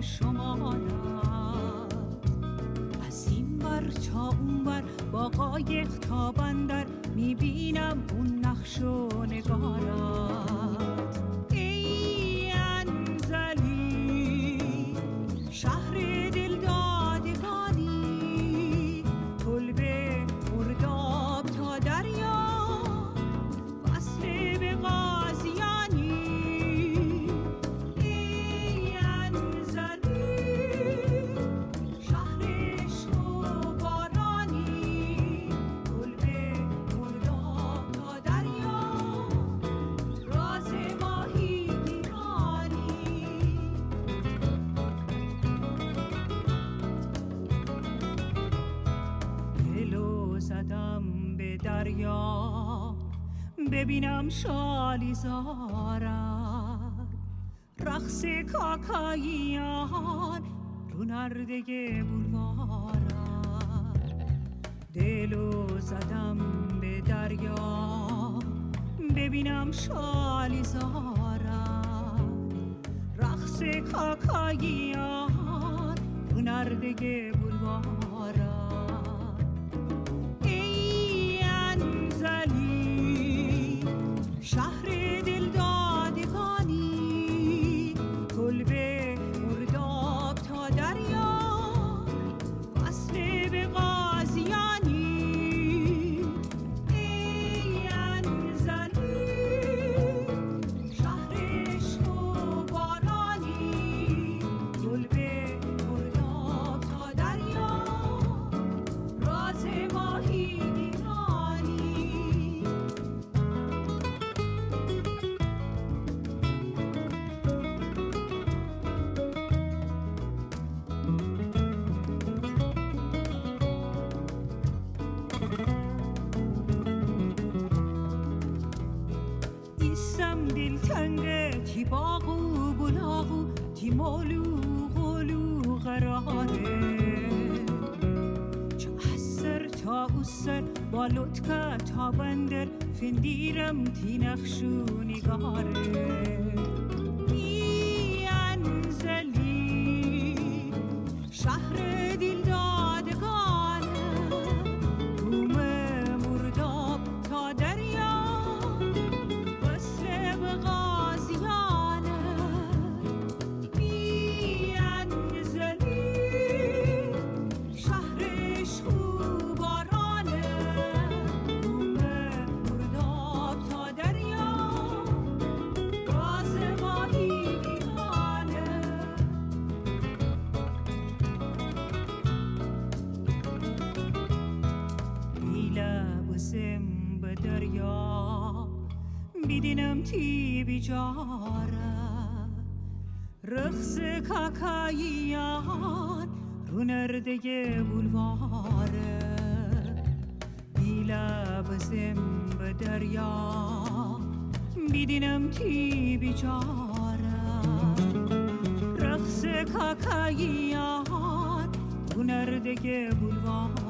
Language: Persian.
شمالت. از این بر تا اون بر با قایق تا بندر میبینم اون نقش و نگارت. ای انزلی شهر دلدادگانی، کلبه مرداب تا دریا وصل به غازیانی. ای انزلی شهر عشق و بارانی، کلبه مرداب تا دریا راز ماهی گیرانی. دلو زدم به دریا ببینم شالیزارت، رقص کاکاییان رو نرده بولوارت. دلو زدم به دریا ببینم شالیزارت، رقص کاکاییان رو نرده بولوارت. ای انزلی شهر دلدادگانی، کلبه مرداب تا دریا وصل به غازیانی. ای انزلی شهر عشق و بارانی، کلبه مرداب تا دریا راز ماهی گیرانی. ایستم دلتنگه تی باغو بلاغو تی مولو غلو قراره، چو از سر تا او سر با لطکه تا بندر فندیرم تی نقشو نگاره. ای انزلی شهر دلدادگانه، بوم مرداب تا دریا وصل به غازیانه. ای انزلی شهر عشق و بارانه، بوم مرداب تا دریا راز ماهی گیرانه. میلبسم به دریا بیدینم تی بیچاره، رقص کاکاییان رو نرده بولواره. میلبسم به دریا بیدینم تی بیچاره، رقص کاکاییان رو نرده بولواره.